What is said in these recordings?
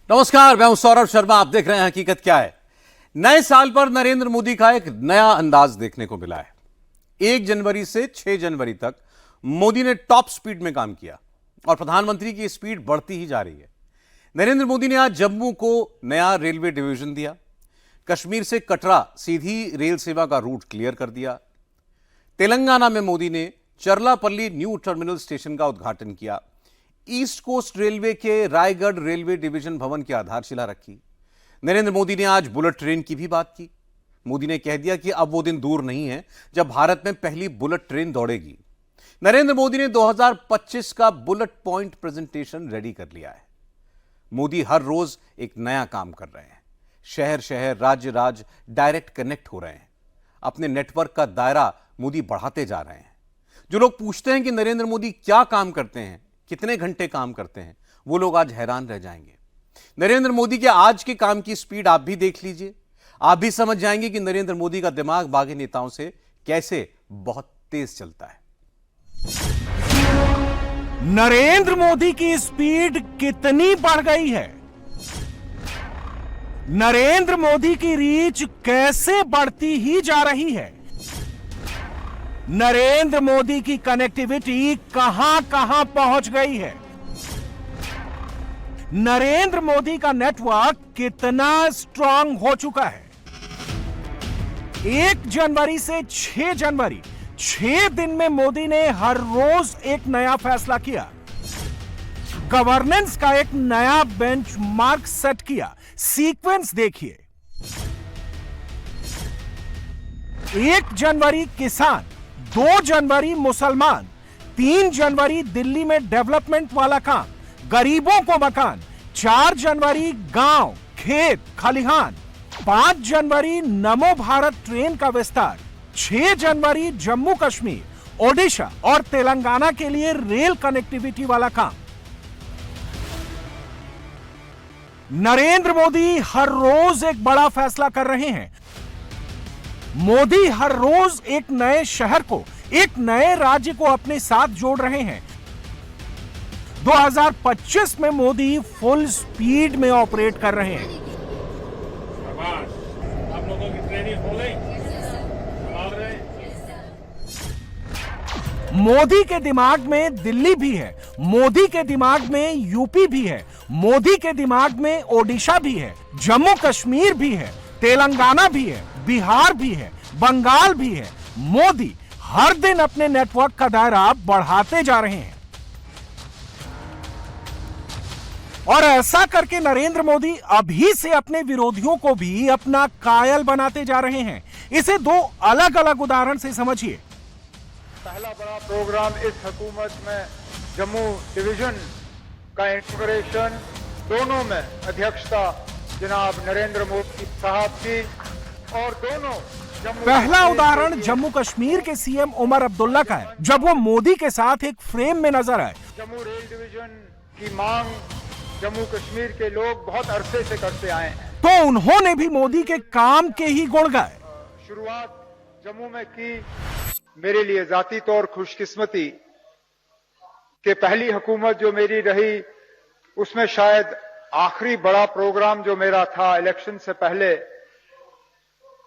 नमस्कार, मैं हूं सौरभ शर्मा। आप देख रहे हैं हकीकत क्या है। नए साल पर नरेंद्र मोदी का एक नया अंदाज देखने को मिला है। 1 जनवरी से 6 जनवरी तक मोदी ने टॉप स्पीड में काम किया और प्रधानमंत्री की स्पीड बढ़ती ही जा रही है। नरेंद्र मोदी ने आज जम्मू को नया रेलवे डिवीजन दिया। कश्मीर से कटरा सीधी रेल सेवा का रूट क्लियर कर दिया। तेलंगाना में मोदी ने चरलापल्ली न्यू टर्मिनल स्टेशन का उद्घाटन किया। ईस्ट कोस्ट रेलवे के रायगढ़ रेलवे डिवीजन भवन की आधारशिला रखी। नरेंद्र मोदी ने आज बुलेट ट्रेन की भी बात की। मोदी ने कह दिया कि अब वो दिन दूर नहीं है जब भारत में पहली बुलेट ट्रेन दौड़ेगी। नरेंद्र मोदी ने 2025 का बुलेट पॉइंट प्रेजेंटेशन रेडी कर लिया है। मोदी हर रोज एक नया काम कर रहे हैं। शहर शहर, राज्य राज्य डायरेक्ट कनेक्ट हो रहे हैं। अपने नेटवर्क का दायरा मोदी बढ़ाते जा रहे हैं। जो लोग पूछते हैं कि नरेंद्र मोदी क्या काम करते हैं, कितने घंटे काम करते हैं, वो लोग आज हैरान रह जाएंगे। नरेंद्र मोदी के आज के काम की स्पीड आप भी देख लीजिए। आप भी समझ जाएंगे कि नरेंद्र मोदी का दिमाग बाकी नेताओं से कैसे बहुत तेज चलता है। नरेंद्र मोदी की स्पीड कितनी बढ़ गई है, नरेंद्र मोदी की रीच कैसे बढ़ती ही जा रही है, नरेंद्र मोदी की कनेक्टिविटी कहां कहां पहुंच गई है, नरेंद्र मोदी का नेटवर्क कितना स्ट्रांग हो चुका है। 1 जनवरी से 6 जनवरी 6 दिन में मोदी ने हर रोज एक नया फैसला किया। गवर्नेंस का एक नया बेंचमार्क सेट किया। सीक्वेंस देखिए। 1 जनवरी किसान, 2 जनवरी मुसलमान, 3 जनवरी दिल्ली में डेवलपमेंट वाला काम, गरीबों को मकान, 4 जनवरी गांव, खेत, खलिहान, 5 जनवरी नमो भारत ट्रेन का विस्तार, 6 जनवरी जम्मू कश्मीर, ओडिशा और तेलंगाना के लिए रेल कनेक्टिविटी वाला काम। नरेंद्र मोदी हर रोज एक बड़ा फैसला कर रहे हैं। मोदी हर रोज एक नए शहर को, एक नए राज्य को अपने साथ जोड़ रहे हैं। 2025 में मोदी फुल स्पीड में ऑपरेट कर रहे हैं। आप लोगों की ट्रेनिंग हो गई? मोदी के दिमाग में दिल्ली भी है, मोदी के दिमाग में यूपी भी है, मोदी के दिमाग में ओडिशा भी है, जम्मू कश्मीर भी है, तेलंगाना भी है, बिहार भी है, बंगाल भी है। मोदी हर दिन अपने नेटवर्क का दायरा बढ़ाते जा रहे हैं और ऐसा करके नरेंद्र मोदी अभी से अपने विरोधियों को भी अपना कायल बनाते जा रहे हैं। इसे 2 अलग अलग उदाहरण से समझिए। पहला बड़ा प्रोग्राम इस हुकूमत में जम्मू डिवीजन का इंटीग्रेशन, दोनों में अध्यक्षता जनाब नरेंद्र मोदी साहब की, और दोनों पहला उदाहरण जम्मू कश्मीर के सीएम उमर अब्दुल्ला का है, जब वो मोदी के साथ एक फ्रेम में नजर आए। जम्मू रेल डिवीजन की मांग जम्मू कश्मीर के लोग बहुत अरसे से करते आए हैं, तो उन्होंने भी मोदी के काम के ही गुण गाए। शुरुआत जम्मू में की। मेरे लिए जाती तौर खुशकिस्मती कि पहली हुकूमत जो मेरी रही उसमें शायद आखिरी बड़ा प्रोग्राम जो मेरा था इलेक्शन से पहले,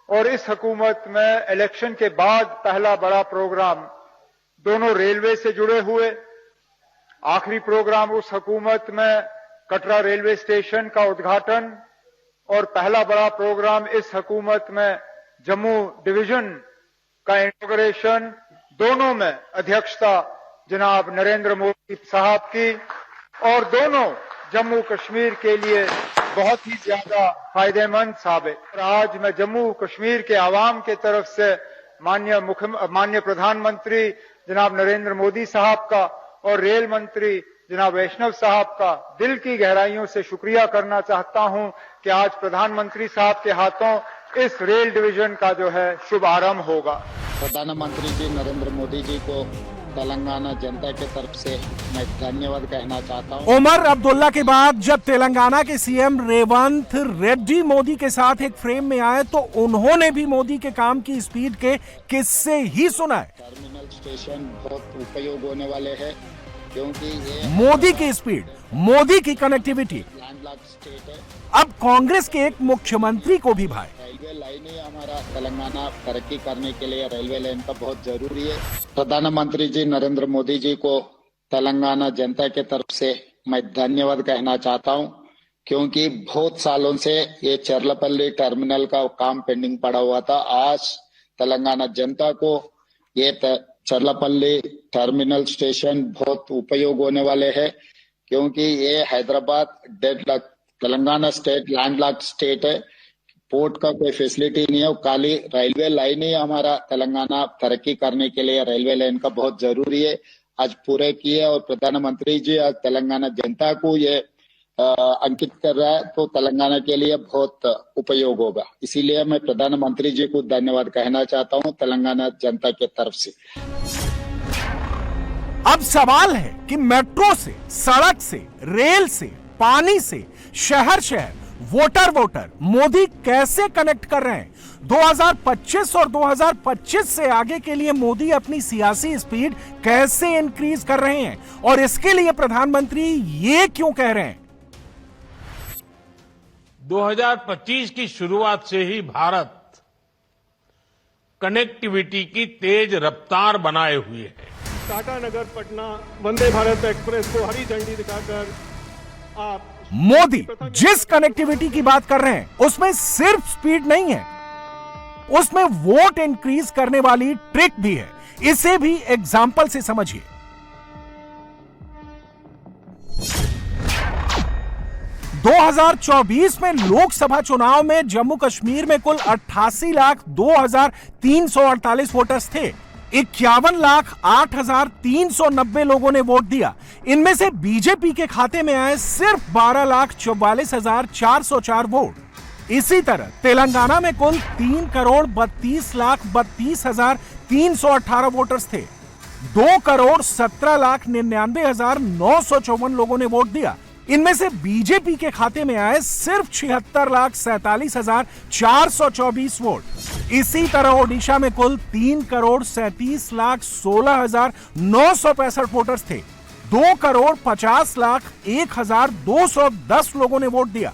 और इस हुकूमत में इलेक्शन के बाद पहला बड़ा प्रोग्राम दोनों रेलवे से जुड़े हुए। आखिरी प्रोग्राम उस हुकूमत में कटरा रेलवे स्टेशन का उद्घाटन, और पहला बड़ा प्रोग्राम इस हुकूमत में जम्मू डिवीजन का इंटीग्रेशन, दोनों में अध्यक्षता जनाब नरेंद्र मोदी साहब की, और दोनों जम्मू कश्मीर के लिए बहुत ही ज्यादा फायदेमंद साबित। और आज मैं जम्मू कश्मीर के आवाम के तरफ से माननीय प्रधानमंत्री जनाब नरेंद्र मोदी साहब का और रेल मंत्री जनाब वैष्णव साहब का दिल की गहराइयों से शुक्रिया करना चाहता हूं कि आज प्रधानमंत्री साहब के हाथों इस रेल डिवीजन का जो है शुभारंभ होगा। प्रधानमंत्री जी नरेंद्र मोदी जी को तेलंगाना जनता की तरफ से मैं धन्यवाद कहना चाहता हूं। उमर अब्दुल्ला के बाद जब तेलंगाना के सीएम रेवंत रेड्डी मोदी के साथ एक फ्रेम में आए तो उन्होंने भी मोदी के काम की स्पीड के किस्से ही सुनाए। टर्मिनल स्टेशन बहुत उपयोग होने वाले हैं क्योंकि ये मोदी की स्पीड, मोदी की कनेक्टिविटी लैंडलॉक्ड स्टेट है। अब कांग्रेस के एक मुख्यमंत्री को भी भाई। रेलवे लाइन ही हमारा तेलंगाना तरक्की करने के लिए रेलवे लाइन का बहुत जरूरी है। प्रधानमंत्री जी नरेंद्र मोदी जी को तेलंगाना जनता के तरफ से मैं धन्यवाद कहना चाहता हूं, क्योंकि बहुत सालों से ये चरलपल्ली टर्मिनल का काम पेंडिंग पड़ा हुआ था। आज तेलंगाना जनता को ये चरलपल्ली टर्मिनल स्टेशन बहुत उपयोग होने वाले हैं, क्योंकि ये Hyderabad Telangana state landlocked state है। पोर्ट का कोई फैसिलिटी नहीं है, खाली रेलवे लाइन ही हमारा तेलंगाना तरक्की करने के लिए रेलवे लाइन का बहुत जरूरी है। आज पूरे किए और प्रधानमंत्री जी आज तेलंगाना जनता को ये अंकित कर रहा है, तो तेलंगाना के लिए बहुत उपयोग होगा। इसीलिए मैं प्रधानमंत्री जी को धन्यवाद कहना चाहता हूं तेलंगाना जनता के तरफ से। अब सवाल है कि मेट्रो से, सड़क से, रेल से, पानी से, शहर शहर, वोटर वोटर मोदी कैसे कनेक्ट कर रहे हैं। 2025 और 2025 से आगे के लिए मोदी अपनी सियासी स्पीड कैसे इंक्रीज कर रहे हैं, और इसके लिए प्रधानमंत्री ये क्यों कह रहे हैं। 2025 की शुरुआत से ही भारत कनेक्टिविटी की तेज रफ्तार बनाए हुए है। टाटा नगर पटना वंदे भारत एक्सप्रेस को हरी झंडी दिखाकर आप मोदी जिस कनेक्टिविटी की बात कर रहे हैं उसमें सिर्फ स्पीड नहीं है, उसमें वोट इंक्रीज करने वाली ट्रिक भी है। इसे भी एग्जाम्पल से समझिए। दो 2024 में लोकसभा चुनाव में जम्मू कश्मीर में कुल 88,02,348 वोटर्स थे। 51,08,390 लोगों ने वोट दिया। इनमें से बीजेपी के खाते में आए सिर्फ 12,44,404 वोट। इसी तरह तेलंगाना में कुल 3,32,32,318 वोटर्स थे। 2,17,99,954 लोगों ने वोट दिया। इनमें से बीजेपी के खाते में आए सिर्फ 76,47,424 वोट। इसी तरह ओडिशा में कुल 3,37,16,965 वोटर्स थे। 2,50,01,210 लोगों ने वोट दिया,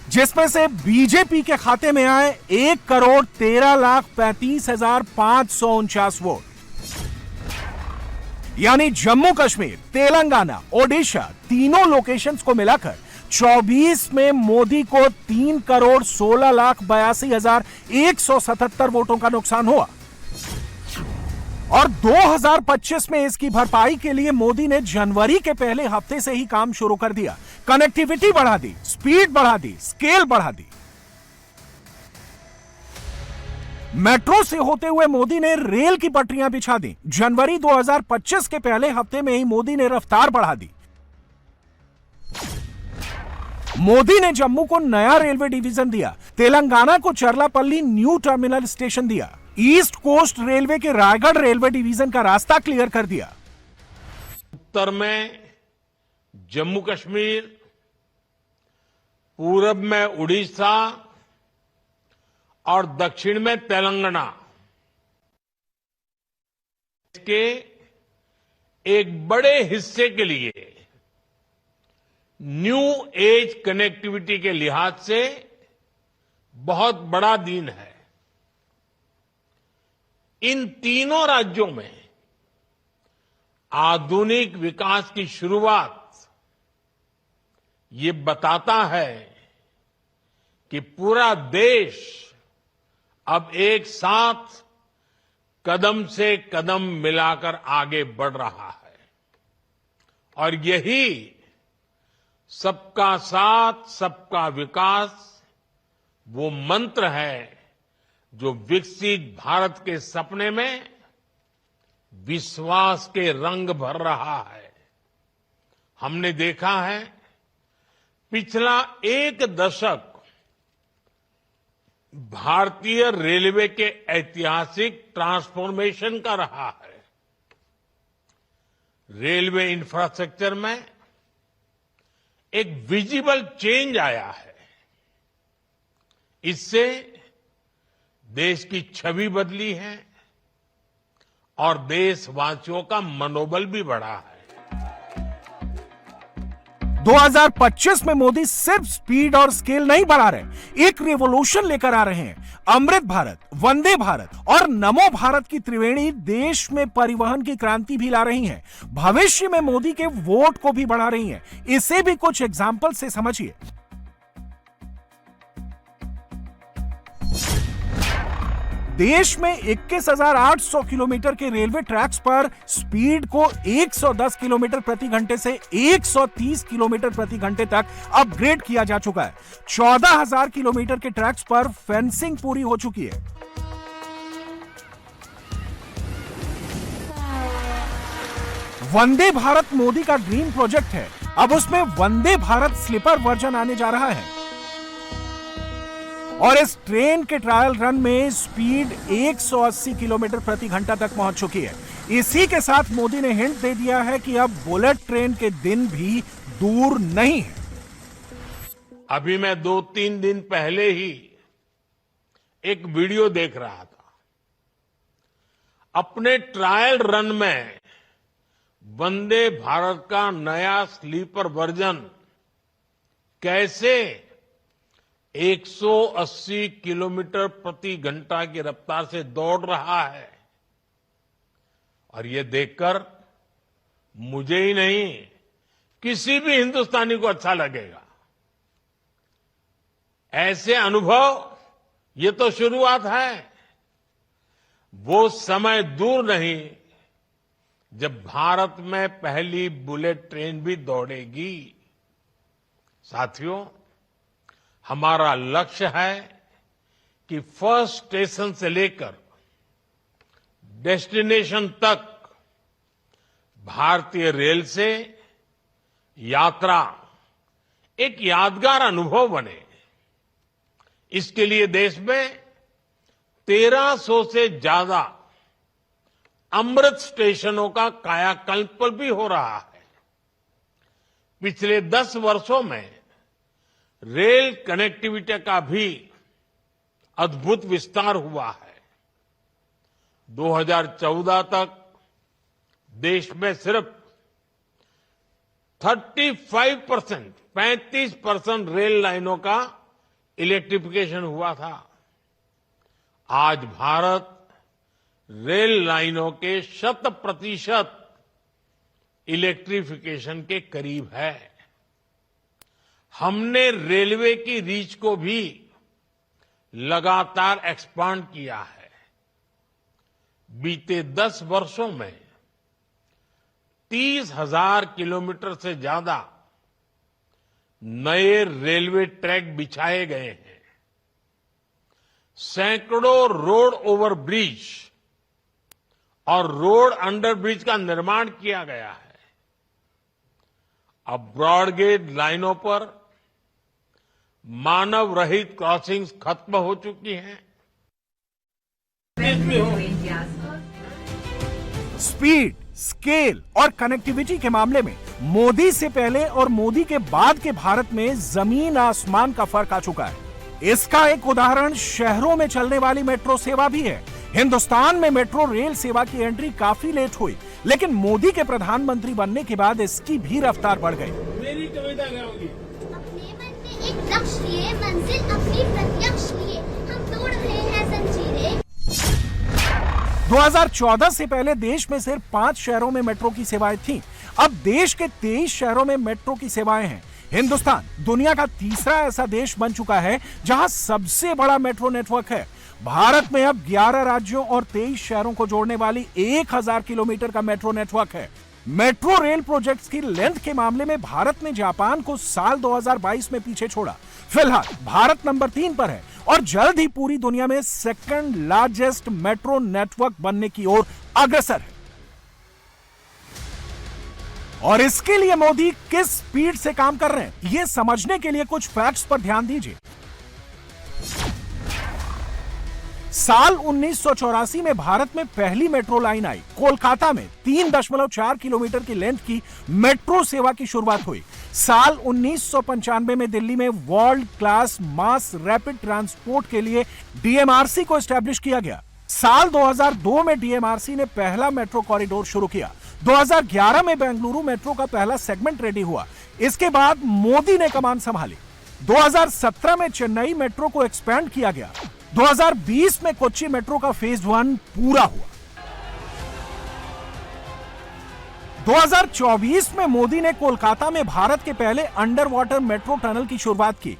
जिसमें से बीजेपी के खाते में आए 1,13,35,549 वोट। यानी जम्मू कश्मीर, तेलंगाना, ओडिशा तीनों लोकेशंस को मिलाकर 24 में मोदी को 3,16,82,177 वोटों का नुकसान हुआ। और 2025 में इसकी भरपाई के लिए मोदी ने जनवरी के पहले हफ्ते से ही काम शुरू कर दिया। कनेक्टिविटी बढ़ा दी, स्पीड बढ़ा दी, स्केल बढ़ा दी। मेट्रो से होते हुए मोदी ने रेल की पटरियां बिछा दी। जनवरी 2025 के पहले हफ्ते में ही मोदी ने रफ्तार बढ़ा दी। मोदी ने जम्मू को नया रेलवे डिवीजन दिया, तेलंगाना को चरलापल्ली न्यू टर्मिनल स्टेशन दिया, ईस्ट कोस्ट रेलवे के रायगढ़ रेलवे डिवीजन का रास्ता क्लियर कर दिया। उत्तर में जम्मू कश्मीर, पूरब में उड़ीसा और दक्षिण में तेलंगाना के एक बड़े हिस्से के लिए न्यू एज कनेक्टिविटी के लिहाज से बहुत बड़ा दिन है। इन तीनों राज्यों में आधुनिक विकास की शुरुआत ये बताता है कि पूरा देश अब एक साथ कदम से कदम मिलाकर आगे बढ़ रहा है, और यही सबका साथ सबका विकास वो मंत्र है जो विकसित भारत के सपने में विश्वास के रंग भर रहा है। हमने देखा है पिछला एक दशक भारतीय रेलवे के ऐतिहासिक ट्रांसफॉर्मेशन का रहा है। रेलवे इंफ्रास्ट्रक्चर में एक विजिबल चेंज आया है। इससे देश की छवि बदली है और देशवासियों का मनोबल भी बढ़ा है। 2025 में मोदी सिर्फ स्पीड और स्केल नहीं बढ़ा रहे, एक रिवॉल्यूशन लेकर आ रहे हैं। अमृत भारत, वंदे भारत और नमो भारत की त्रिवेणी देश में परिवहन की क्रांति भी ला रही हैं। भविष्य में मोदी के वोट को भी बढ़ा रही हैं। इसे भी कुछ एग्जाम्पल से समझिए। देश में 21,800 किलोमीटर के रेलवे ट्रैक्स पर स्पीड को 110 किलोमीटर प्रति घंटे से 130 किलोमीटर प्रति घंटे तक अपग्रेड किया जा चुका है। 14,000 किलोमीटर के ट्रैक्स पर फेंसिंग पूरी हो चुकी है। वंदे भारत मोदी का ड्रीम प्रोजेक्ट है। अब उसमें वंदे भारत स्लीपर वर्जन आने जा रहा है और इस ट्रेन के ट्रायल रन में स्पीड 180 किलोमीटर प्रति घंटा तक पहुंच चुकी है। इसी के साथ मोदी ने हिंट दे दिया है कि अब बुलेट ट्रेन के दिन भी दूर नहीं है। अभी मैं 2-3 दिन पहले ही एक वीडियो देख रहा था। अपने ट्रायल रन में वंदे भारत का नया स्लीपर वर्जन कैसे 180 किलोमीटर प्रति घंटा की रफ्तार से दौड़ रहा है, और ये देखकर मुझे ही नहीं किसी भी हिंदुस्तानी को अच्छा लगेगा। ऐसे अनुभव ये तो शुरुआत है। वो समय दूर नहीं जब भारत में पहली बुलेट ट्रेन भी दौड़ेगी। साथियों, हमारा लक्ष्य है कि फर्स्ट स्टेशन से लेकर डेस्टिनेशन तक भारतीय रेल से यात्रा एक यादगार अनुभव बने। इसके लिए देश में 1300 से ज्यादा अमृत स्टेशनों का कायाकल्प भी हो रहा है। पिछले 10 वर्षों में रेल कनेक्टिविटी का भी अद्भुत विस्तार हुआ है। 2014 तक देश में सिर्फ 35% रेल लाइनों का इलेक्ट्रिफिकेशन हुआ था। आज भारत रेल लाइनों के 100% इलेक्ट्रिफिकेशन के करीब है। हमने रेलवे की रीच को भी लगातार एक्सपांड किया है। बीते 10 वर्षों में 30,000 किलोमीटर से ज्यादा नए रेलवे ट्रैक बिछाए गए हैं। सैकड़ों रोड ओवर ब्रिज और रोड अंडर ब्रिज का निर्माण किया गया है। अब ब्रॉडगेज लाइनों पर मानव रहित क्रॉसिंग्स खत्म हो चुकी हैं। स्पीड, स्केल और कनेक्टिविटी के मामले में मोदी से पहले और मोदी के बाद के भारत में जमीन आसमान का फर्क आ चुका है। इसका एक उदाहरण शहरों में चलने वाली मेट्रो सेवा भी है। हिंदुस्तान में मेट्रो रेल सेवा की एंट्री काफी लेट हुई, लेकिन मोदी के प्रधानमंत्री बनने के बाद इसकी भी रफ्तार बढ़ गई। मेरी कविता गाऊंगी। अपने मन में एक लक्ष्य लिए, मंजिल अपनी प्रत्यक्ष लिए, हम तोड़ रहे हैं जंजीरें। 2014 से पहले देश में सिर्फ 5 शहरों में मेट्रो की सेवाएं थीं। अब देश के 23 शहरों में मेट्रो की सेवाएं हैं। हिंदुस्तान दुनिया का तीसरा ऐसा देश बन चुका है जहां सबसे बड़ा मेट्रो नेटवर्क है। भारत में अब 11 राज्यों और 23 शहरों को जोड़ने वाली 1000 किलोमीटर का मेट्रो नेटवर्क है। मेट्रो रेल प्रोजेक्ट्स की लेंथ के मामले में भारत ने जापान को साल 2022 में पीछे छोड़ा। फिलहाल भारत नंबर 3 पर है और जल्द ही पूरी दुनिया में सेकंड लार्जेस्ट मेट्रो नेटवर्क बनने की ओर अग्रसर है। और इसके लिए मोदी किस स्पीड से काम कर रहे हैं, यह समझने के लिए कुछ फैक्ट्स पर ध्यान दीजिए। साल 1984 में भारत में पहली मेट्रो लाइन आई। कोलकाता में 3.4 किलोमीटर की लेंथ की मेट्रो सेवा की शुरुआत हुई। साल 1995 में दिल्ली में world class mass rapid transport के लिए डीएमआरसी को एस्टैब्लिश किया गया। साल 2002 में डीएमआरसी ने पहला मेट्रो कॉरिडोर शुरू किया। 2011 में बेंगलुरु मेट्रो का पहला सेगमेंट रेडी हुआ। इसके बाद मोदी ने कमान संभाली। 2017 में चेन्नई मेट्रो को एक्सपैंड किया गया। 2020 में कोच्चि मेट्रो का फेज 1 पूरा हुआ। 2024 में मोदी ने कोलकाता में भारत के पहले अंडर वाटर मेट्रो टनल की शुरुआत की।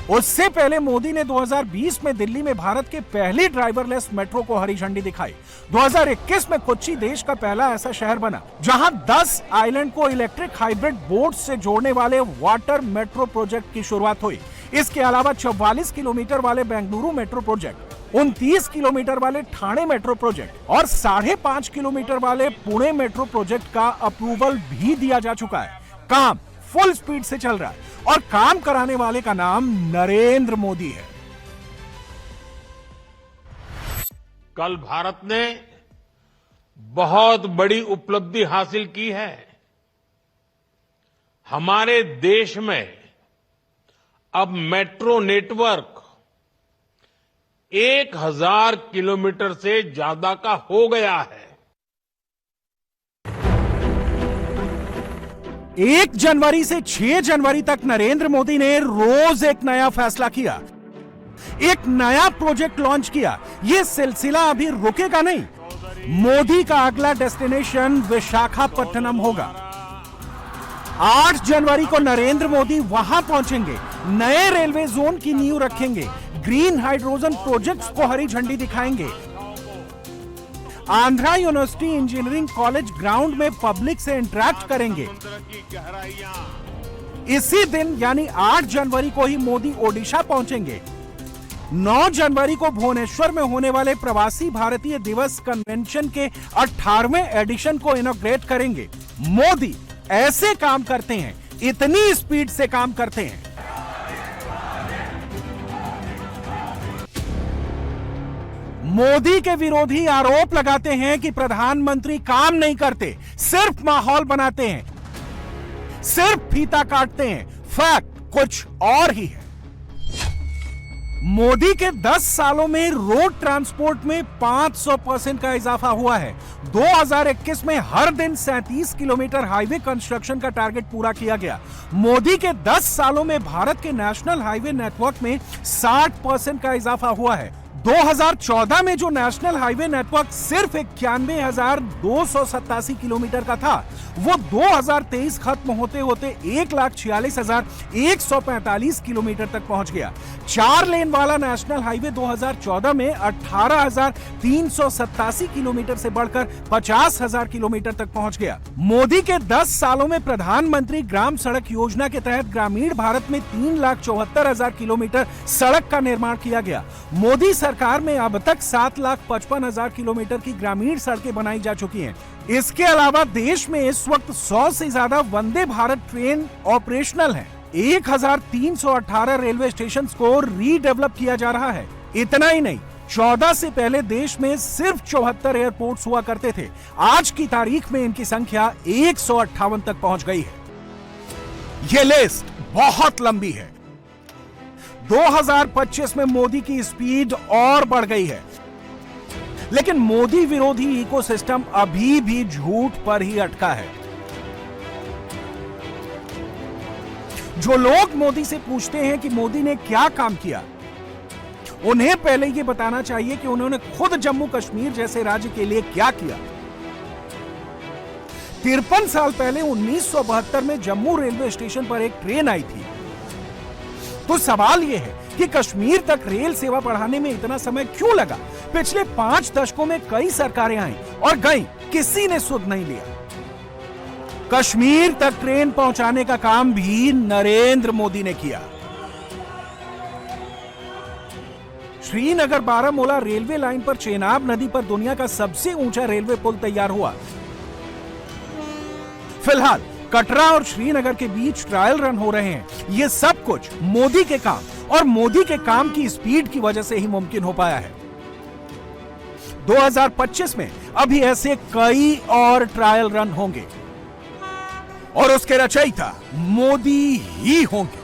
उससे पहले मोदी ने 2020 में दिल्ली में भारत के पहले ड्राइवरलेस मेट्रो को हरी झंडी दिखाई। 2021 में कोच्चि देश का पहला ऐसा शहर बना जहां 10 आइलैंड को इलेक्ट्रिक हाइब्रिड बोट से जोड़ने वाले वाटर मेट्रो प्रोजेक्ट की शुरुआत हुई। इसके अलावा 44 किलोमीटर वाले बेंगलुरु मेट्रो प्रोजेक्ट, 29 किलोमीटर वाले ठाणे मेट्रो प्रोजेक्ट और 5.5 किलोमीटर वाले पुणे मेट्रो प्रोजेक्ट का अप्रूवल भी दिया जा चुका है। काम फुल स्पीड से चल रहा है और काम कराने वाले का नाम नरेंद्र मोदी है। कल भारत ने बहुत बड़ी उपलब्धि हासिल की है। हमारे देश में अब मेट्रो नेटवर्क 1000 किलोमीटर से ज्यादा का हो गया है। 1 जनवरी से 6 जनवरी तक नरेंद्र मोदी ने रोज एक नया फैसला किया, एक नया प्रोजेक्ट लॉन्च किया। यह सिलसिला अभी रुकेगा नहीं। मोदी का अगला डेस्टिनेशन विशाखापट्टनम होगा। 8 जनवरी को नरेंद्र मोदी वहां पहुंचेंगे, नए रेलवे जोन की नींव रखेंगे, ग्रीन हाइड्रोजन प्रोजेक्ट्स को हरी झंडी दिखाएंगे। Andhra university engineering college ground में पब्लिक से इंटरेक्ट करेंगे। इसी दिन यानी 8 जनवरी को ही मोदी ओडिशा पहुंचेंगे। 9 जनवरी को भुवनेश्वर में होने वाले प्रवासी भारतीय दिवस कन्वेंशन के 18वें एडिशन को इनॉग्रेट करेंगे। मोदी ऐसे काम करते हैं, इतनी स्पीड से काम करते हैं। मोदी के विरोधी आरोप लगाते हैं कि प्रधानमंत्री काम नहीं करते, सिर्फ माहौल बनाते हैं, सिर्फ फीता काटते हैं। फैक्ट कुछ और ही है। मोदी के 10 सालों में रोड ट्रांसपोर्ट में 500% का इजाफा हुआ है। 2021 में हर दिन 37 किलोमीटर हाईवे कंस्ट्रक्शन का टारगेट पूरा किया गया। मोदी के 10 सालों में भारत के नेशनल हाईवे नेटवर्क में 60% का इजाफा हुआ है। 2014 में जो नेशनल हाईवे नेटवर्क सिर्फ 91,287 किलोमीटर का था, वो 2023 खत्म होते होते 1,46,145 किलोमीटर तक पहुंच गया। 4 लेन वाला नेशनल हाईवे 2014 में 18,387 किलोमीटर से बढ़कर 50,000 किलोमीटर तक पहुंच गया। मोदी के 10 सालों में प्रधानमंत्री ग्राम सड़क योजना के तहत ग्रामीण भारत में 3,74,000 किलोमीटर सड़क का निर्माण किया गया। मोदी सरकार में अब तक 7,55,000 किलोमीटर की ग्रामीण सड़कें बनाई जा चुकी हैं। इसके अलावा देश में इस वक्त 100 से ज्यादा वंदे भारत ट्रेन ऑपरेशनल हैं। 1,318 रेलवे स्टेशन को रीडेवलप किया जा रहा है। इतना ही नहीं, 14 से पहले देश में सिर्फ 74 एयरपोर्ट्स हुआ करते थे। आज की तारीख में इनकी संख्या 158 तक पहुंच गई है। यह लिस्ट बहुत लंबी है। 2025 में मोदी की स्पीड और बढ़ गई है, लेकिन मोदी विरोधी इकोसिस्टम अभी भी झूठ पर ही अटका है। जो लोग मोदी से पूछते हैं कि मोदी ने क्या काम किया, उन्हें पहले यह बताना चाहिए कि उन्होंने खुद जम्मू कश्मीर जैसे राज्य के लिए क्या किया। 53 साल पहले 1972 में जम्मू रेलवे स्टेशन पर एक ट्रेन आई थी। तो सवाल यह है कि कश्मीर तक रेल सेवा बढ़ाने में इतना समय क्यों लगा? पिछले 5 दशकों में कई सरकारें आई और गई, किसी ने सुध नहीं लिया। कश्मीर तक ट्रेन पहुंचाने का काम भी नरेंद्र मोदी ने किया। श्रीनगर बारामूला रेलवे लाइन पर चेनाब नदी पर दुनिया का सबसे ऊंचा रेलवे पुल तैयार हुआ। फिलहाल कटरा और श्रीनगर के बीच ट्रायल रन हो रहे हैं। ये सब कुछ मोदी के काम और मोदी के काम की स्पीड की वजह से ही मुमकिन हो पाया है। 2025 में अभी ऐसे कई और ट्रायल रन होंगे और उसके रचयिता मोदी ही होंगे।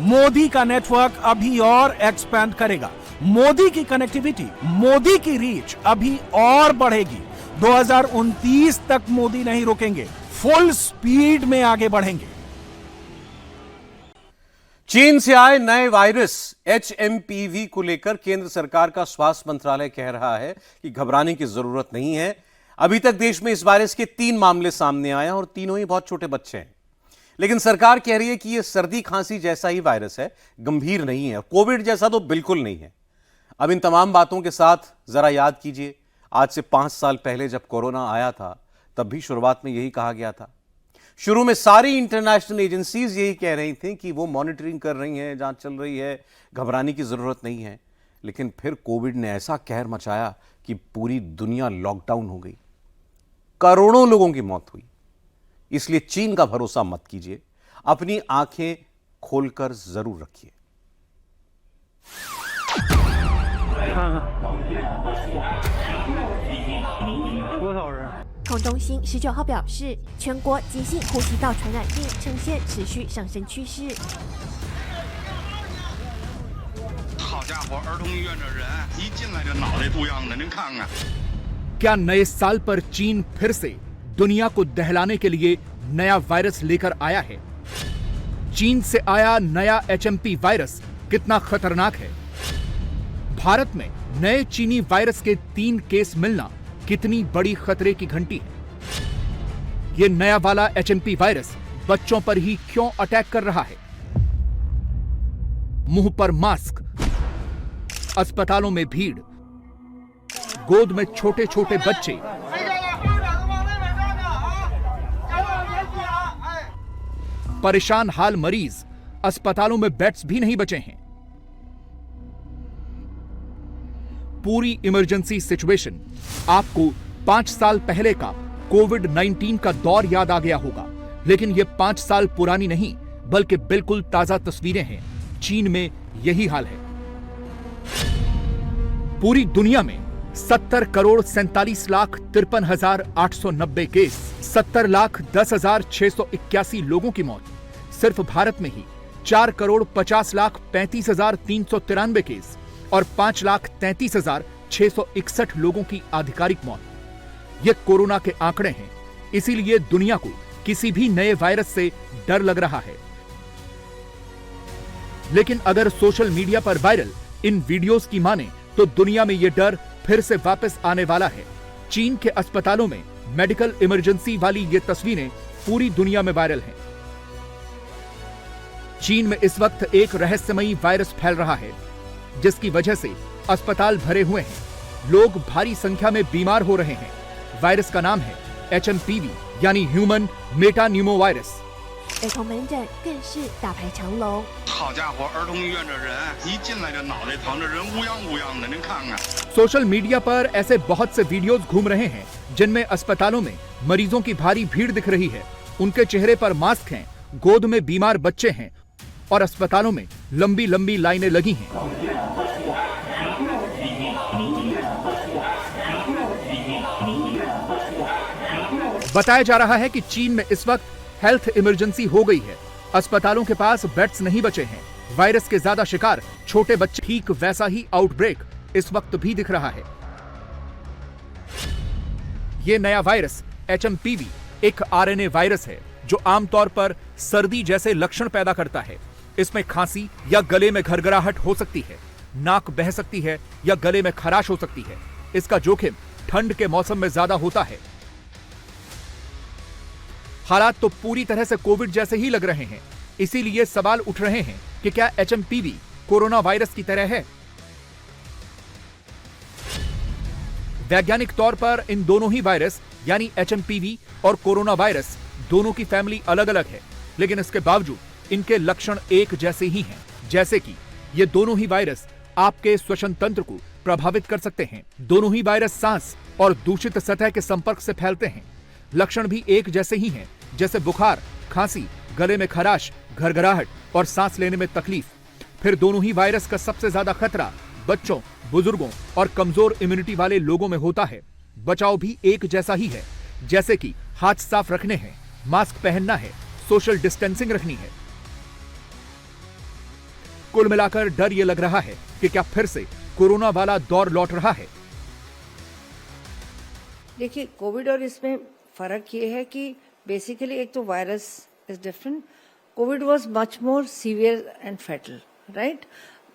मोदी का नेटवर्क अभी और एक्सपैंड करेगा। मोदी की कनेक्टिविटी, मोदी की रीच अभी और बढ़ेगी। 2029 तक मोदी नहीं रुकेंगे। फुल स्पीड में आगे बढ़ेंगे। चीन से आए नए वायरस HMPV को लेकर केंद्र सरकार का स्वास्थ्य मंत्रालय कह रहा है कि घबराने की जरूरत नहीं है। अभी तक देश में इस वायरस के 3 मामले सामने आए हैं और तीनों ही बहुत छोटे बच्चे हैं। लेकिन सरकार कह रही है कि यह सर्दी खांसी जैसा ही वायरस है, गंभीर नहीं है। कोविड जैसा तो बिल्कुल नहीं है। अब इन तमाम बातों के साथ जरा याद कीजिए, आज से 5 साल पहले जब कोरोना आया था, तब भी शुरुआत में यही कहा गया था। शुरू में सारी इंटरनेशनल एजेंसीज यही कह रही थी कि वो मॉनिटरिंग कर रही हैं, जांच चल रही है, घबराने की जरूरत नहीं है। लेकिन फिर कोविड ने ऐसा कहर मचाया कि पूरी दुनिया लॉकडाउन हो गई, करोड़ों लोगों की मौत हुई। इसलिए चीन का भरोसा मत कीजिए, अपनी आंखें खोलकर जरूर रखिए। 康中心19号表示，全国急性呼吸道传染病呈现持续上升趋势。好家伙，儿童医院这人一进来就脑袋嘟秧的，您看看。 क्या नए साल पर चीन फिर से दुनिया को दहलाने के लिए नया वायरस लेकर आया है? चीन से आया नया HMP वायरस कितना खतरनाक है? भारत में नए चीनी वायरस के 3 केस मिलना कितनी बड़ी खतरे की घंटी है? यह नया वाला HMP वायरस बच्चों पर ही क्यों अटैक कर रहा है? मुंह पर मास्क, अस्पतालों में भीड़, गोद में छोटे छोटे बच्चे, परेशान हाल मरीज, अस्पतालों में बेड्स भी नहीं बचे हैं। पूरी इमरजेंसी सिचुएशन। आपको 5 साल पहले का कोविड-19 का दौर याद आ गया होगा, लेकिन यह 5 साल पुरानी नहीं बल्कि बिल्कुल ताजा तस्वीरें हैं। चीन में यही हाल है। पूरी दुनिया में 70,47,53,890 केस, 70,10,681 लोगों की मौत। सिर्फ भारत में ही 4,50,35,393 केस और 5,33,661 लोगों की आधिकारिक मौत। ये कोरोना के आंकड़े हैं, इसीलिए दुनिया को किसी भी नए वायरस से डर लग रहा है। लेकिन अगर सोशल मीडिया पर वायरल इन वीडियोस की माने तो दुनिया में यह डर फिर से वापस आने वाला है। चीन के अस्पतालों में मेडिकल इमरजेंसी वाली ये तस्वीरें पूरी दुनिया में वायरल हैं। चीन में इस वक्त एक रहस्यमयी वायरस फैल रहा है, जिसकी वजह से अस्पताल भरे हुए हैं। लोग भारी संख्या में बीमार हो रहे हैं। वायरस का नाम है HMPV यानी ह्यूमन मेटान्यूमो वायरस। 儿童门诊更是大排长龙。好家伙，儿童医院这人一进来就脑袋疼，这人乌泱乌泱的，您看看。 सोशल मीडिया पर ऐसे बहुत से वीडियोस घूम रहे हैं जिनमें अस्पतालों में मरीजों की भारी भीड़ दिख रही है। उनके चेहरे पर मास्क हैं, गोद में बीमार बच्चे हैं और अस्पतालों में लंबी लंबी लाइनें लगी हैं। बताया जा रहा है कि चीन में इस वक्त हेल्थ इमरजेंसी हो गई है। अस्पतालों के पास बेड्स नहीं बचे हैं। वायरस के ज्यादा शिकार छोटे बच्चे। ठीक वैसा ही आउटब्रेक इस वक्त भी दिख रहा है। यह नया वायरस HMPV एक RNA वायरस है जो आमतौर पर सर्दी जैसे लक्षण पैदा करता है। इसमें खांसी या गले में घरघराहट हो सकती है, नाक बह सकती है या गले में खराश हो सकती है। इसका जोखिम ठंड के मौसम में ज्यादा होता है। हालात तो पूरी तरह से कोविड जैसे ही लग रहे हैं। इसीलिए सवाल उठ रहे हैं कि क्या HMPV कोरोना वायरस की तरह है? वैज्ञानिक तौर पर इन दोनों ही वायरस यानी HMPV और कोरोना वायरस दोनों की फैमिली अलग अलग है, लेकिन इसके बावजूद इनके लक्षण एक जैसे ही हैं। जैसे कि ये दोनों ही वायरस आपके श्वसन तंत्र को प्रभावित कर सकते हैं। दोनों ही वायरस सांस और दूषित सतह के संपर्क से फैलते हैं। लक्षण भी एक जैसे ही हैं, जैसे बुखार, खांसी, गले में खराश, घरघराहट और सांस लेने में तकलीफ। फिर दोनों ही वायरस का सबसे ज्यादा खतरा बच्चों, बुजुर्गों और कमजोर इम्यूनिटी वाले लोगों में होता है। बचाव भी एक जैसा ही है, जैसे कि हाथ साफ रखने हैं, मास्क पहनना है, सोशल डिस्टेंसिंग रखनी है। कुल मिलाकर डर यह लग रहा है कि क्या फिर से कोरोना वाला दौर लौट रहा है। देखिए, कोविड और इसमें फर्क ये है कि बेसिकली एक तो virus is different. Covid was much more severe and fatal, right,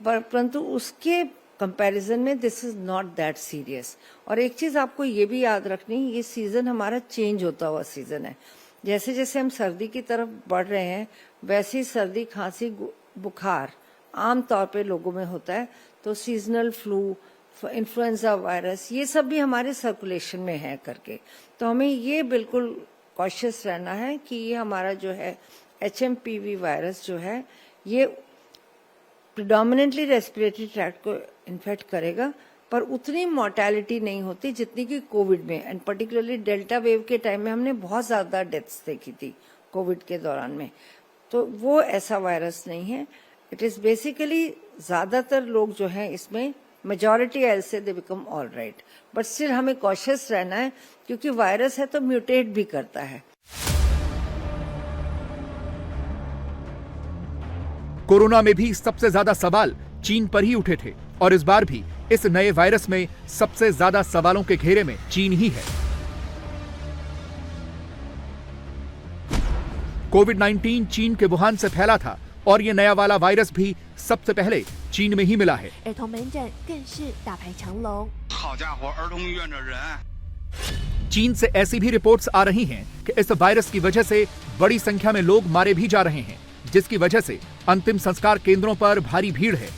परंतु उसके कंपैरिजन में this is not that serious. और एक चीज आपको ये भी याद रखनी, ये सीजन हमारा चेंज होता हुआ सीजन है. जैसे जैसे हम सर्दी की तरफ बढ़ रहे हैं वैसे ही सर्दी, खांसी, बुखार आम तौर पे लोगों में होता है. तो सीजनल फ्लू, इन्फ्लुएंजा वायरस, ये सब भी हमारे सर्कुलेशन में है करके. तो हमें ये बिल्कुल कॉशियस रहना है कि ये हमारा जो है HMPV वायरस जो है ये प्रिडोमिनेंटली रेस्पिरेटरी ट्रैक्ट को इन्फेक्ट करेगा, पर उतनी मोर्टेलिटी नहीं होती जितनी कि कोविड में. एंड पर्टिकुलरली डेल्टा वेव के टाइम में हमने बहुत ज्यादा डेथ्स देखी थी कोविड के दौरान में. तो वो ऐसा वायरस नहीं है. इट इज बेसिकली ज्यादातर लोग जो हैं इसमें मेजॉरिटी ऐसे they become all right, but still हमें कॉशियस रहना है क्योंकि वायरस है तो म्यूटेट भी करता है. कोरोना में भी सबसे ज्यादा सवाल चीन पर ही उठे थे और इस बार भी इस नए वायरस में सबसे ज्यादा सवालों के घेरे में चीन ही है. कोविड-19 चीन के वुहान से फैला था और ये नया वाला वायरस भी सबसे पहले चीन में ही मिला है. 儿童门诊更是大排长龙。好家伙，儿童医院的人。 चीन से ऐसी भी रिपोर्ट्स आ रही हैं कि इस वायरस की वजह से बड़ी संख्या में लोग मारे भी जा रहे हैं, जिसकी वजह से अंतिम संस्कार केंद्रों पर भारी भीड़ है.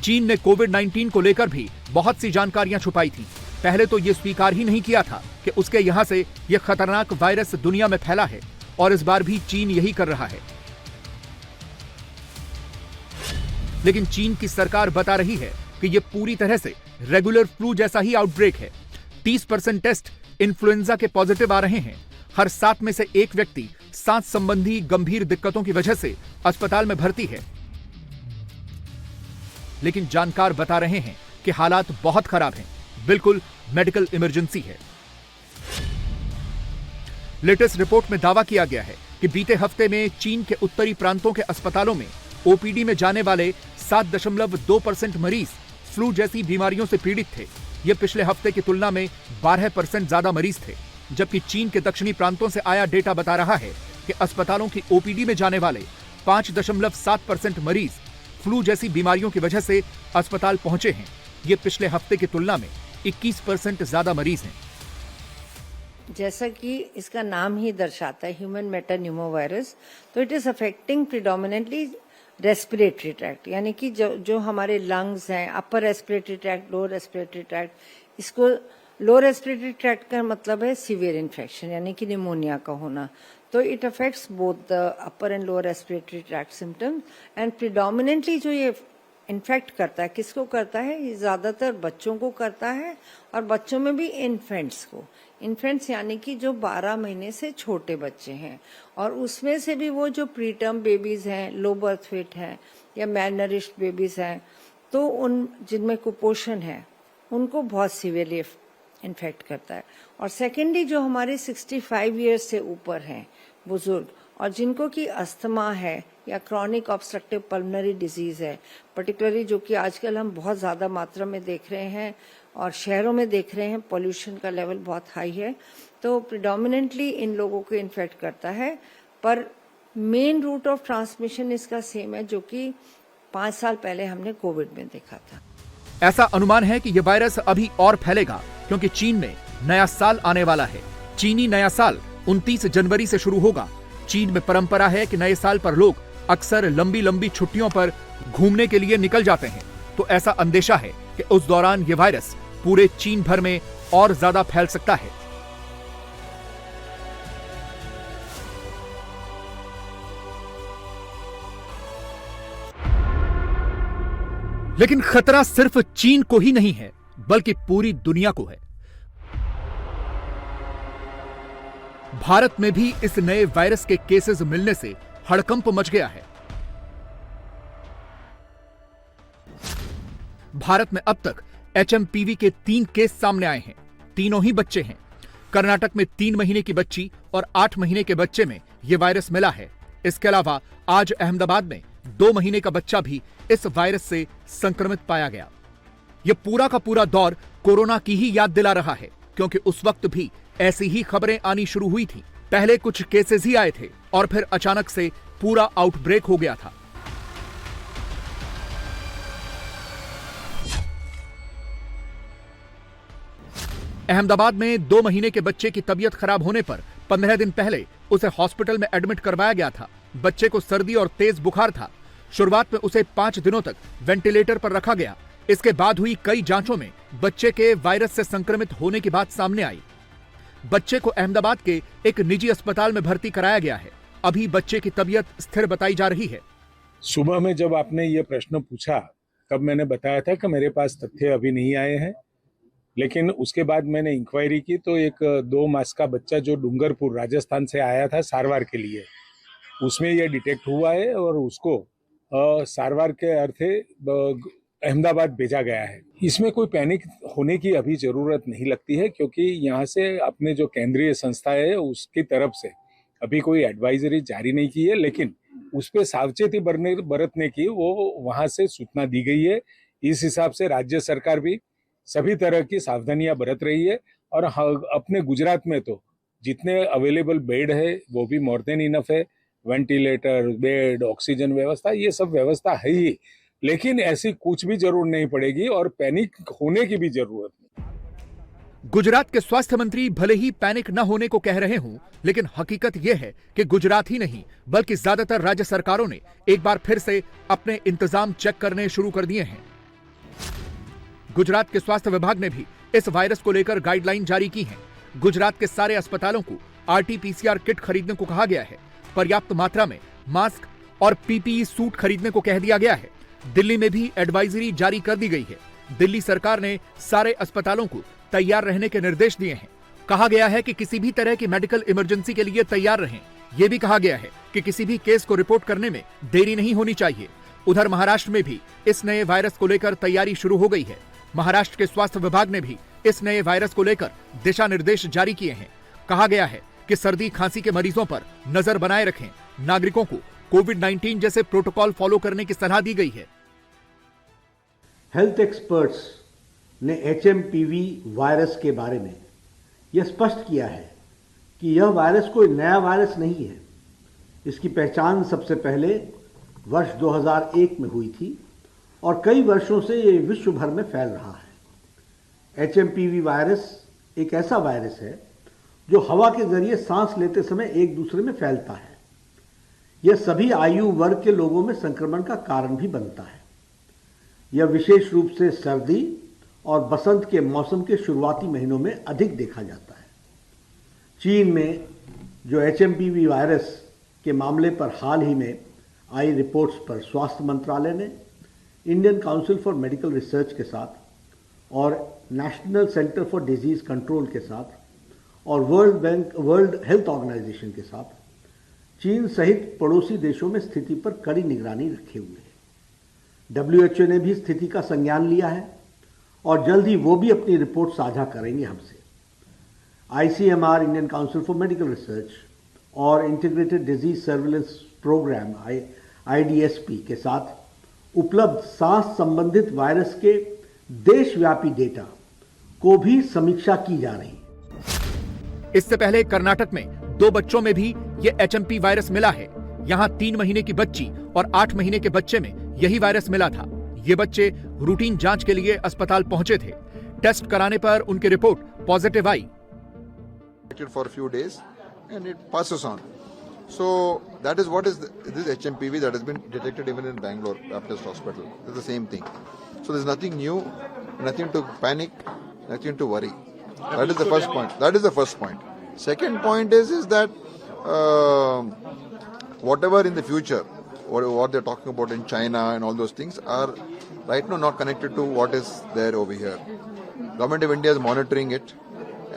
चीन ने कोविड-19 को लेकर भी बहुत सी जानकारियां छुपाई थी. पहले तो यह स्वीकार ही नहीं किया था कि उसके यहां से यह खतरनाक वायरस दुनिया में फैला है और इस बार भी चीन यही कर रहा है. लेकिन चीन की सरकार बता रही है कि यह पूरी तरह से रेगुलर फ्लू जैसा ही आउटब्रेक है. 30% टेस्ट इन्फ्लुएंजा के पॉजिटिव आ रहे हैं. हर 7 में से एक व्यक्ति सांस संबंधी गंभीर दिक्कतों की वजह से अस्पताल में भर्ती है. लेकिन जानकार बता रहे हैं कि हालात बहुत खराब हैं, बिल्कुल मेडिकल इमरजेंसी है. लेटेस्ट रिपोर्ट में दावा किया गया है कि बीते हफ्ते में चीन के उत्तरी प्रांतों के अस्पतालों में ओपीडी में जाने वाले 7.2% मरीज फ्लू जैसी बीमारियों से पीड़ित थे. यह पिछले हफ्ते की तुलना में 12% ज्यादा मरीज थे. जबकि चीन के दक्षिणी प्रांतों से आया डेटा बता रहा है कि अस्पतालों की ओपीडी में जाने वाले 5.7% मरीज फ्लू जैसी बीमारियों की वजह से अस्पताल पहुंचे हैं. ये पिछले हफ्ते की तुलना में 21% ज्यादा मरीज हैं. जैसा कि इसका नाम ही दर्शाता है, ह्यूमन मेटान्यूमोवायरस, तो it is affecting predominantly respiratory tract, यानी कि जो हमारे लंग्स हैं, upper respiratory tract, lower respiratory tract. इसको लोअर रेस्पिरेटरी ट्रैक्ट का मतलब है सीवियर इन्फेक्शन, यानी कि निमोनिया का होना. तो it affects both the upper and lower respiratory tract symptoms. And predominantly जो ये इन्फेक्ट करता है, किसको करता है? ये ज्यादातर बच्चों को करता है और बच्चों में भी इन्फेंट्स को. इन्फेंट्स यानी कि जो 12 महीने से छोटे बच्चे हैं, और उसमें से भी वो जो प्रीटर्म बेबीज हैं, लो बर्थ वेट हैं या मैलनरिश्ड बेबीज हैं, तो उन जिनमें कुपोषण है उनको बहुत सीवियरली इन्फेक्ट करता है. और सेकेंडली जो हमारे 65 ईयर्स से ऊपर हैं बुजुर्ग, और जिनको कि अस्थमा है या क्रॉनिक ऑब्स्ट्रक्टिव पल्मोनरी डिजीज है, पर्टिकुलरली जो कि आजकल हम बहुत ज्यादा मात्रा में देख रहे हैं और शहरों में देख रहे हैं, पॉल्यूशन का लेवल बहुत हाई है, तो प्रिडोमिनेंटली इन लोगों को इन्फेक्ट करता है. पर मेन रूट ऑफ ट्रांसमिशन इसका सेम है जो कि 5 साल पहले हमने कोविड में देखा था. ऐसा अनुमान है कि यह वायरस अभी और फैलेगा क्योंकि चीन में नया साल आने वाला है. चीनी नया साल 29 जनवरी से शुरू होगा. चीन में परंपरा है कि नए साल पर लोग अक्सर लंबी लंबी छुट्टियों पर घूमने के लिए निकल जाते हैं. तो ऐसा अंदेशा है कि उस दौरान यह वायरस पूरे चीन भर में और ज्यादा फैल सकता है. लेकिन खतरा सिर्फ चीन को ही नहीं है बल्कि पूरी दुनिया को है. भारत में भी इस नए वायरस के केसेस मिलने से हड़कंप मच गया है. भारत में अब तक HMPV के 3 केस सामने आए हैं. तीनों ही बच्चे हैं. कर्नाटक में 3 महीने की बच्ची और 8 महीने के बच्चे में यह वायरस मिला है. इसके अलावा आज अहमदाबाद में 2 महीने का बच्चा भी इस वायरस से संक्रमित पाया गया. यह पूरा का पूरा दौर कोरोना की ही याद दिला रहा है क्योंकि उस वक्त भी ऐसी ही खबरें आनी शुरू हुई थी। पहले कुछ केसेस ही आए थे और फिर अचानक से पूरा आउटब्रेक हो गया था। अहमदाबाद में 2 महीने के बच्चे की तबीयत खराब होने पर 15 दिन पहले उसे हॉस्पिटल में एडमिट करवाया गया था। बच्चे को सर्दी और तेज बुखार था। शुरुआत में उसे 5 दिनों तक वेंटिलेटर पर रखा गया। इसके बाद हुई कई जांचों में बच्चे के वायरस से संक्रमित होने की बात सामने आई। बच्चे को अहमदाबाद के एक निजी अस्पताल में भर्ती कराया गया है। अभी बच्चे की तबीयत स्थिर बताई जा रही है। सुबह में जब आपने ये प्रश्न पूछा तब मैंने बताया था कि मेरे पास तथ्य अभी नहीं आए हैं, लेकिन उसके बाद मैंने इंक्वायरी की तो एक 2 मास का बच्चा जो डूंगरपुर राजस्थान से आया था सारवार के लिए, उसमें ये डिटेक्ट हुआ है और उसको सारवार के अर्थे अहमदाबाद भेजा गया है। इसमें कोई पैनिक होने की अभी जरूरत नहीं लगती है, क्योंकि यहाँ से अपने जो केंद्रीय संस्था है उसकी तरफ से अभी कोई एडवाइजरी जारी नहीं की है, लेकिन उस पर सावचेती बरतने की वो वहाँ से सूचना दी गई है। इस हिसाब से राज्य सरकार भी सभी तरह की सावधानियां बरत रही है और अपने गुजरात में तो जितने अवेलेबल बेड है वो भी मोर देन इनफ है। वेंटिलेटर, बेड, ऑक्सीजन व्यवस्था, ये सब व्यवस्था है ही, लेकिन ऐसी कुछ भी जरूरत नहीं पड़ेगी और पैनिक होने की भी जरूरत नहीं। गुजरात के स्वास्थ्य मंत्री भले ही पैनिक न होने को कह रहे हों, लेकिन हकीकत यह है कि गुजरात ही नहीं बल्कि ज्यादातर राज्य सरकारों ने एक बार फिर से अपने इंतजाम चेक करने शुरू कर दिए हैं। गुजरात के स्वास्थ्य विभाग ने भी इस वायरस को लेकर गाइडलाइन जारी की है। गुजरात के सारे अस्पतालों को RT-PCR किट खरीदने को कहा गया है। पर्याप्त मात्रा में मास्क और PPE सूट खरीदने को कह दिया गया है। दिल्ली में भी एडवाइजरी जारी कर दी गई है। दिल्ली सरकार ने सारे अस्पतालों को तैयार रहने के निर्देश दिए हैं। कहा गया है कि किसी भी तरह की मेडिकल इमरजेंसी के लिए तैयार रहें। यह भी कहा गया है कि किसी भी केस को रिपोर्ट करने में देरी नहीं होनी चाहिए। उधर महाराष्ट्र में भी इस नए वायरस को लेकर तैयारी शुरू हो गई है। महाराष्ट्र के स्वास्थ्य विभाग ने भी इस नए वायरस को लेकर दिशा निर्देश जारी किए हैं। कहा गया है कि सर्दी खांसी के मरीजों पर नजर बनाए रखें। नागरिकों को कोविड-19 जैसे प्रोटोकॉल फॉलो करने की सलाह दी गई है। हेल्थ एक्सपर्ट्स ने HMPV वायरस के बारे में यह स्पष्ट किया है कि यह वायरस कोई नया वायरस नहीं है। इसकी पहचान सबसे पहले वर्ष 2001 में हुई थी और कई वर्षों से यह विश्व भर में फैल रहा है। HMPV वायरस एक ऐसा वायरस है जो हवा के जरिए सांस लेते समय एक दूसरे में फैलता है। यह सभी आयु वर्ग के लोगों में संक्रमण का कारण भी बनता है। यह विशेष रूप से सर्दी और बसंत के मौसम के शुरुआती महीनों में अधिक देखा जाता है। चीन में जो HMPV वायरस के मामले पर हाल ही में आई रिपोर्ट्स पर स्वास्थ्य मंत्रालय ने Indian Council for Medical research के साथ और national centre for disease control के साथ और वर्ल्ड हेल्थ ऑर्गेनाइजेशन के साथ चीन सहित पड़ोसी देशों में स्थिति पर कड़ी निगरानी रखे हुए है। WHO ने भी स्थिति का संज्ञान लिया है और जल्द ही वो भी अपनी रिपोर्ट साझा करेंगे हमसे। ICMR, Indian Council for Medical Research और integrated disease surveillance programme IDSP के साथ उपलब्ध सांस संबंधित वायरस के देशव्यापी डेटा को भी समीक्षा की जा रही है। इससे पहले कर्नाटक में 2 बच्चों में भी ये HMP वायरस मिला है। यहाँ 3 महीने की बच्ची और 8 महीने के बच्चे में यही वायरस मिला था। ये बच्चे रूटीन जांच के लिए अस्पताल पहुंचे थे। टेस्ट कराने पर उनकी report positive I. For a few days and it passes on. So that is what is this HMPV that has been detected even in Bangalore Baptist Hospital. It's the same thing. So there's nothing new, nothing to panic, nothing to worry. That is the first point. That is the first point. Second point is that whatever in the future, what they're talking about in China and all those things are right now not connected to what is there over here. Government of India is monitoring it.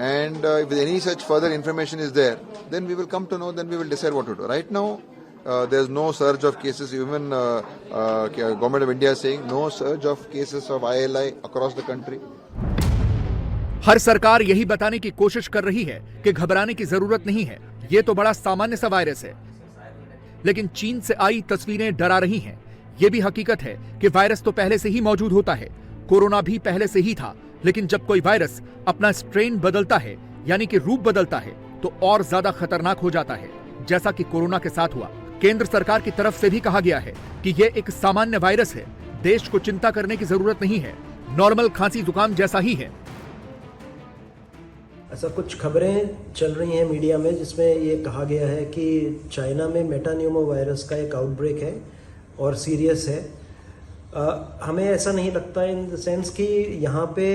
And if any such further information is there, then we will come to know, then we will decide what to do. Right now, there's no surge of cases. Even Government of India is saying no surge of cases of ILI across the country. हर सरकार यही बताने की कोशिश कर रही है कि घबराने की जरूरत नहीं है, ये तो बड़ा सामान्य सा वायरस है। लेकिन चीन से आई तस्वीरें डरा रही हैं। ये भी हकीकत है कि वायरस तो पहले से ही मौजूद होता है। कोरोना भी पहले से ही था, लेकिन जब कोई वायरस अपना स्ट्रेन बदलता है यानी कि रूप बदलता है तो और ज्यादा खतरनाक हो जाता है, जैसा कि कोरोना के साथ हुआ। केंद्र सरकार की तरफ से भी कहा गया है कि यह एक सामान्य वायरस है, देश को चिंता करने की जरूरत नहीं है, नॉर्मल खांसी जुकाम जैसा ही है। ऐसा कुछ खबरें चल रही हैं मीडिया में जिसमें ये कहा गया है कि चाइना में मेटान्यूमो वायरस का एक आउटब्रेक है और सीरियस है। हमें ऐसा नहीं लगता इन द सेंस कि यहाँ पे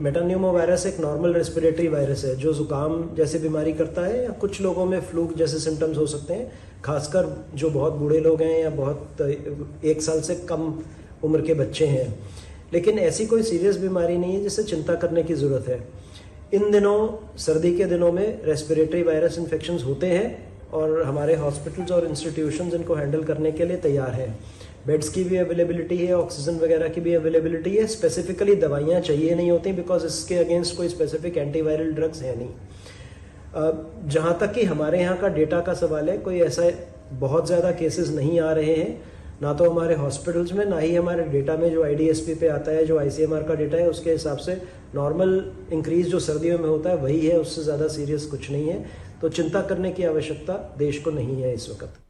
मेटान्यूमो वायरस एक नॉर्मल रेस्पिरेटरी वायरस है जो जुकाम जैसे बीमारी करता है, या कुछ लोगों में फ्लू जैसे सिम्टम्स हो सकते हैं, खासकर जो बहुत बूढ़े लोग हैं या बहुत 1 साल से कम उम्र के बच्चे हैं। लेकिन ऐसी कोई सीरियस बीमारी नहीं है जिससे चिंता करने की ज़रूरत है। इन दिनों, सर्दी के दिनों में रेस्पिरेटरी वायरस इन्फेक्शंस होते हैं और हमारे हॉस्पिटल्स और इंस्टीट्यूशंस इनको हैंडल करने के लिए तैयार हैं। बेड्स की भी अवेलेबिलिटी है, ऑक्सीजन वगैरह की भी अवेलेबिलिटी है। स्पेसिफिकली दवाइयाँ चाहिए नहीं होती बिकॉज इसके अगेंस्ट कोई स्पेसिफिक एंटीवायरल ड्रग्स है नहीं। जहाँ तक कि हमारे यहाँ का डेटा का सवाल है, कोई ऐसा बहुत ज़्यादा केसेस नहीं आ रहे हैं, ना तो हमारे हॉस्पिटल्स में, ना ही हमारे डेटा में जो IDSP पे आता है, जो ICMR का डेटा है, उसके हिसाब से नॉर्मल इंक्रीज जो सर्दियों में होता है वही है, उससे ज़्यादा सीरियस कुछ नहीं है। तो चिंता करने की आवश्यकता देश को नहीं है इस वक्त।